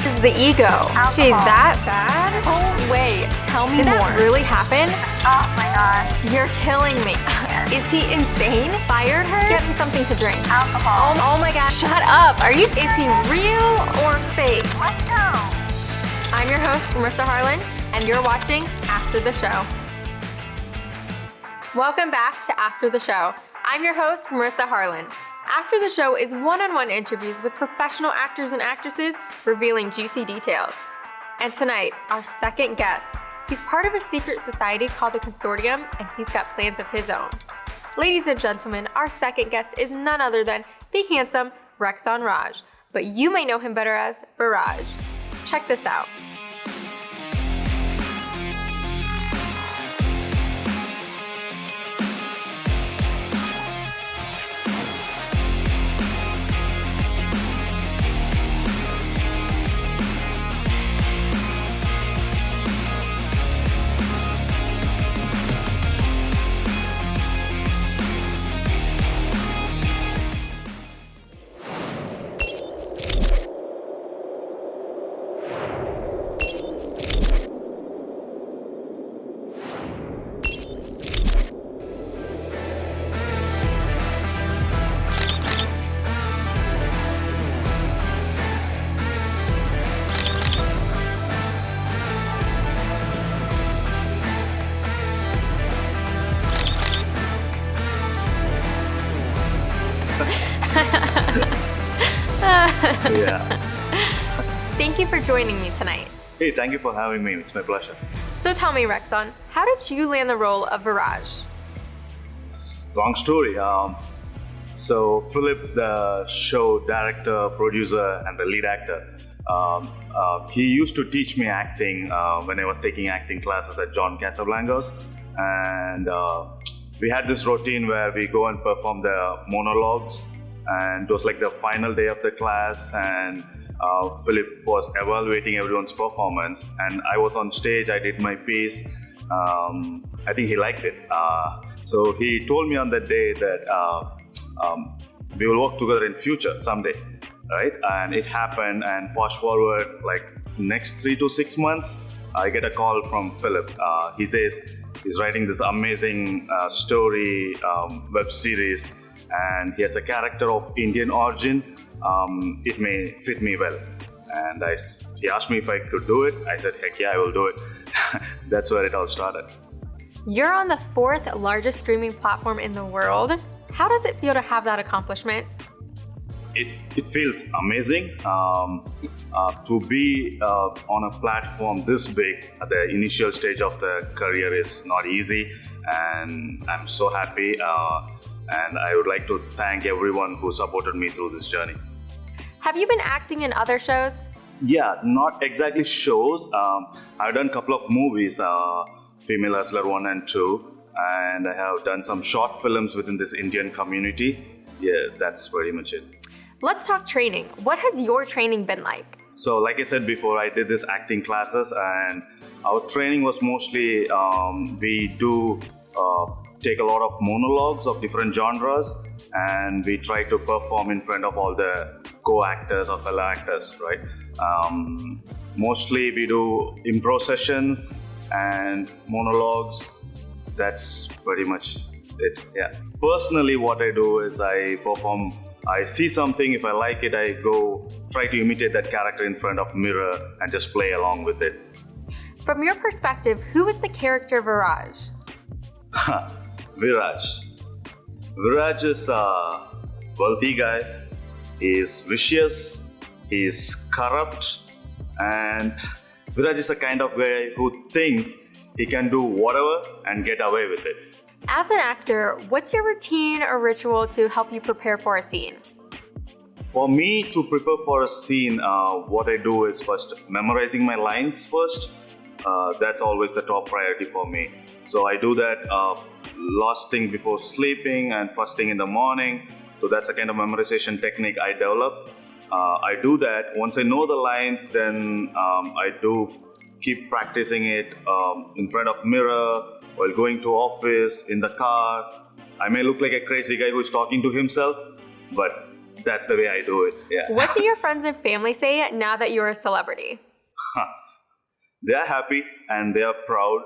is the ego. Alcohol. She's that bad? Oh, wait. Tell me more. Did that really happen? Oh my god. You're killing me. Is he insane? Fired her? Get me something to drink. Alcohol. Oh my god. Shut up. Is he real or fake? Let's go. I'm your host, Marissa Harlan, and you're watching After the Show. Welcome back to After the Show. I'm your host, Marissa Harlan. After the Show is one-on-one interviews with professional actors and actresses revealing juicy details. And tonight, our second guest. He's part of a secret society called the Consortium, and he's got plans of his own. Ladies and gentlemen, our second guest is none other than the handsome Rexon Raj, but you may know him better as Viraj. Check this out. Yeah. Thank you for joining me tonight. Hey, thank you for having me. It's my pleasure. So tell me, Rexon, how did you land the role of Viraj? Long story. So Phillip, the show director, producer, and the lead actor, he used to teach me acting when I was taking acting classes at John Casablancas, and we had this routine where we go and perform the monologues. And it was like the final day of the class, and Phillip was evaluating everyone's performance, and I was on stage. I did my piece. I think he liked it. So he told me on that day that we will work together in future someday, right? And it happened, and fast forward like next 3 to 6 months, I get a call from Phillip. He says he's writing this amazing story, web series, and he has a character of Indian origin. It may fit me well. And he asked me if I could do it. I said, heck yeah, I will do it. That's where it all started. You're on the 4th largest streaming platform in the world. How does it feel to have that accomplishment? It feels amazing. To be on a platform this big at the initial stage of the career is not easy, and I'm so happy. And I would like to thank everyone who supported me through this journey. Have you been acting in other shows? Yeah, not exactly shows. I've done a couple of movies, Female Hustler 1 and 2, and I have done some short films within this Indian community. Yeah, that's pretty much it. Let's talk training. What has your training been like? So like I said before, I did this acting classes, and our training was mostly, we do take a lot of monologues of different genres, and we try to perform in front of all the co-actors or fellow actors, right? Mostly we do improv sessions and monologues. That's pretty much it, yeah. Personally, what I do is I see something, if I like it, I go try to imitate that character in front of mirror and just play along with it. From your perspective, who is the character Viraj? Viraj is a wealthy guy. He's vicious, he's corrupt, and Viraj is the kind of guy who thinks he can do whatever and get away with it. As an actor, what's your routine or ritual to help you prepare for a scene? For me to prepare for a scene, what I do is first memorizing my lines first. That's always the top priority for me. So I do that last thing before sleeping and first thing in the morning. So that's a kind of memorization technique I develop. I do that. Once I know the lines, then I do keep practicing it in front of mirror, while going to office, in the car. I may look like a crazy guy who's talking to himself, but that's the way I do it. Yeah. What do your friends and family say now that you're a celebrity? They are happy and they are proud.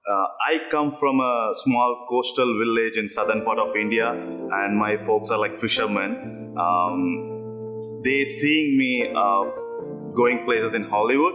I come from a small coastal village in southern part of India, and my folks are like fishermen. They seeing me going places in Hollywood,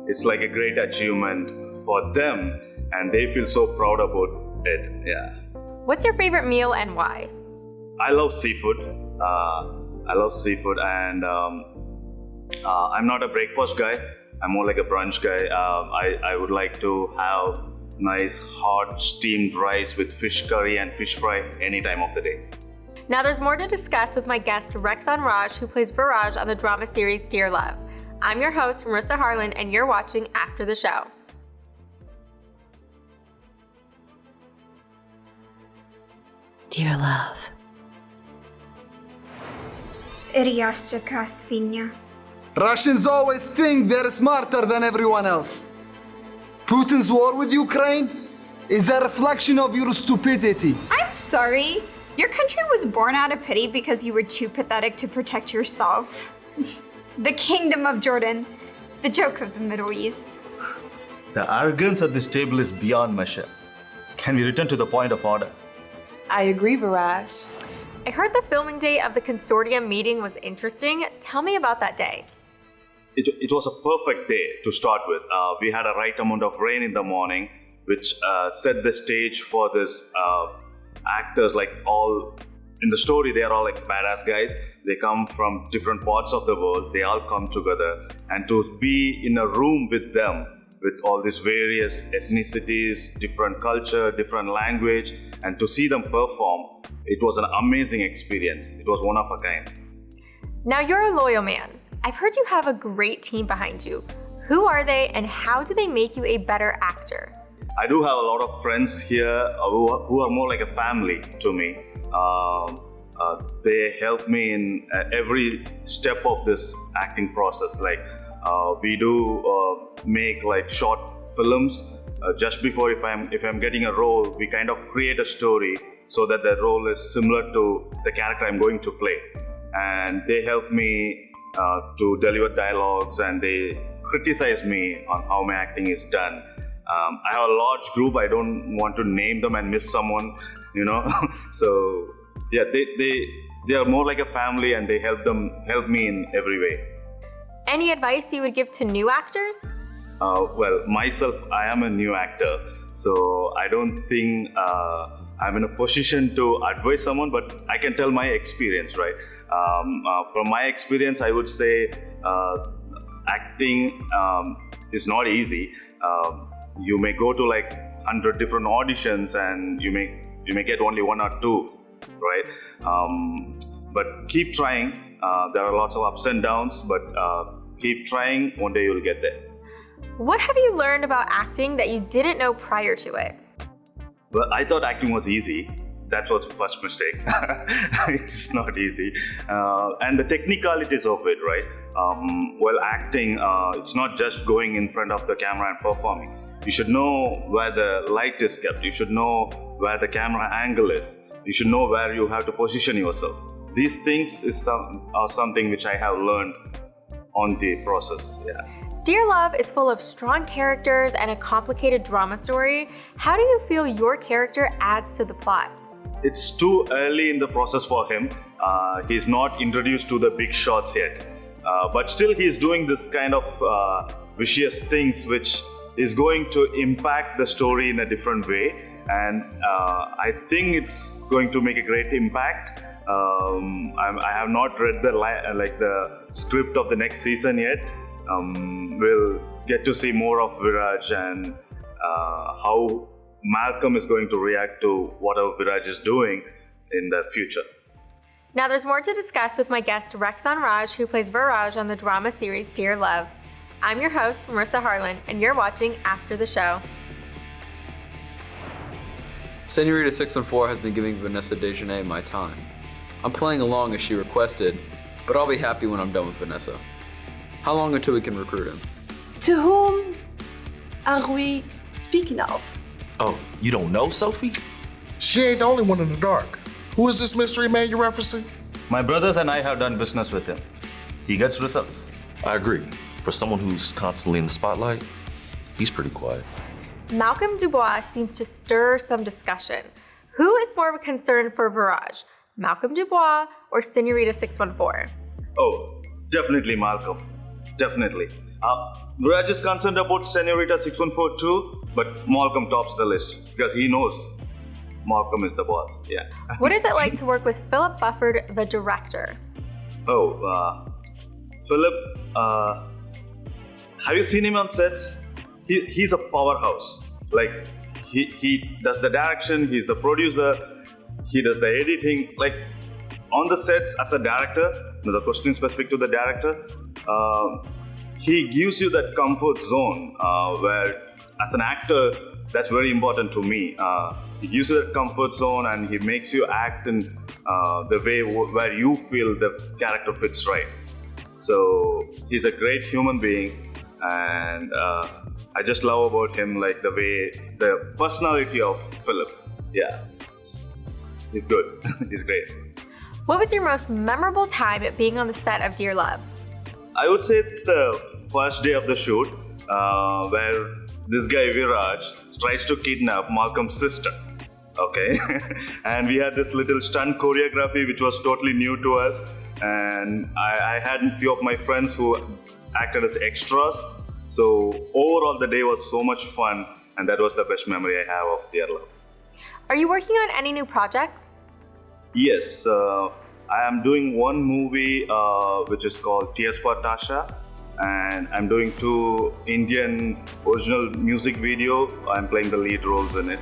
it's like a great achievement for them, and they feel so proud about it. Yeah. What's your favorite meal and why? I love seafood. And I'm not a breakfast guy. I'm more like a brunch guy. I would like to have nice hot steamed rice with fish curry and fish fry any time of the day. Now there's more to discuss with my guest Rexon Raj, who plays Viraj on the drama series Dear Love. I'm your host, Marissa Harlan, and you're watching After the Show. Dear Love. Ryaščeka svinja. Russians always think they're smarter than everyone else. Putin's war with Ukraine is a reflection of your stupidity. I'm sorry. Your country was born out of pity because you were too pathetic to protect yourself. The Kingdom of Jordan, the joke of the Middle East. The arrogance at this table is beyond measure. Can we return to the point of order? I agree, Viraj. I heard the filming day of the consortium meeting was interesting. Tell me about that day. It was a perfect day to start with. We had a right amount of rain in the morning, which set the stage for this actors. Like all in the story, they are all like badass guys. They come from different parts of the world. They all come together, and to be in a room with them, with all these various ethnicities, different culture, different language, and to see them perform, it was an amazing experience. It was one of a kind. Now you're a loyal man. I've heard you have a great team behind you. Who are they and how do they make you a better actor? I do have a lot of friends here who are more like a family to me. They help me in every step of this acting process. Like we do make like short films. Just before if I'm getting a role, we kind of create a story so that the role is similar to the character I'm going to play. And they help me to deliver dialogues, and they criticize me on how my acting is done. I have a large group. I don't want to name them and miss someone, you know. So yeah, they are more like a family, and they help me in every way. Any advice you would give to new actors? Well, myself, I am a new actor, so I don't think I'm in a position to advise someone, but I can tell my experience, right? From my experience, I would say acting is not easy. You may go to like 100 different auditions, and you may get only one or two, right? But keep trying. There are lots of ups and downs, but keep trying. One day you'll get there. What have you learned about acting that you didn't know prior to it? Well, I thought acting was easy. That was the first mistake. It's not easy. And the technicalities of it, right? Well, acting, it's not just going in front of the camera and performing. You should know where the light is kept. You should know where the camera angle is. You should know where you have to position yourself. These things are something which I have learned on the process. Yeah. Dear Love is full of strong characters and a complicated drama story. How do you feel your character adds to the plot? It's too early in the process for him. He's not introduced to the big shots yet. But still he's doing this kind of vicious things which is going to impact the story in a different way. And I think it's going to make a great impact. I have not read the script of the next season yet. We'll get to see more of Viraj and how Malcolm is going to react to whatever Viraj is doing in the future. Now there's more to discuss with my guest Rexon Raj, who plays Viraj on the drama series Dear Love. I'm your host, Marissa Harlan, and you're watching After the Show. Senorita 614 has been giving Vanessa Dejanay my time. I'm playing along as she requested, but I'll be happy when I'm done with Vanessa. How long until we can recruit him? To whom are we speaking of? Oh, you don't know, Sophie? She ain't the only one in the dark. Who is this mystery man you're referencing? My brothers and I have done business with him. He gets results. I agree. For someone who's constantly in the spotlight, he's pretty quiet. Malcolm Dubois seems to stir some discussion. Who is more of a concern for Viraj, Malcolm Dubois or Senorita 614? Oh, definitely Malcolm. Definitely. Viraj is concerned about Senorita 614 too, but Malcolm tops the list because he knows Malcolm is the boss. Yeah. What is it like to work with Phillip Bufford, the director? Phillip, have you seen him on sets? He's a powerhouse. Like, he does the direction, he's the producer, he does the editing. Like, on the sets as a director, the question is specific to the director, he gives you that comfort zone where, as an actor, that's very important to me. He gives you that comfort zone and he makes you act in the way where you feel the character fits right. So he's a great human being, and I just love about him, like the personality of Phillip. Yeah, he's good. He's great. What was your most memorable time at being on the set of Dear Love? I would say it's the first day of the shoot where this guy Viraj tries to kidnap Malcolm's sister. Okay, and we had this little stunt choreography which was totally new to us, and I had a few of my friends who acted as extras. So overall the day was so much fun, and that was the best memory I have of Dear Love. Are you working on any new projects? Yes, I am doing one movie which is called Tears for Tasha, and I'm doing 2 Indian original music video. I'm playing the lead roles in it.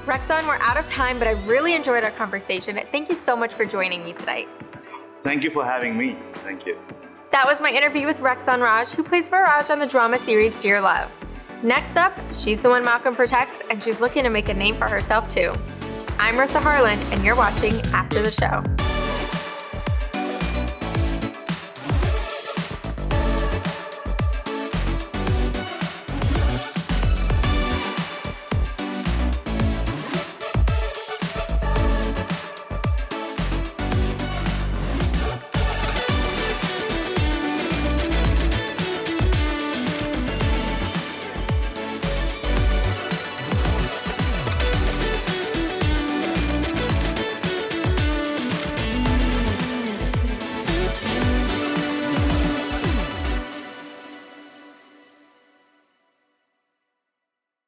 Rexon, we're out of time, but I really enjoyed our conversation. Thank you so much for joining me tonight. Thank you for having me. Thank you. That was my interview with Rexon Raj, who plays Viraj on the drama series Dear Love. Next up, she's the one Malcolm protects, and she's looking to make a name for herself too. I'm Marissa Harlan, and you're watching After the Show.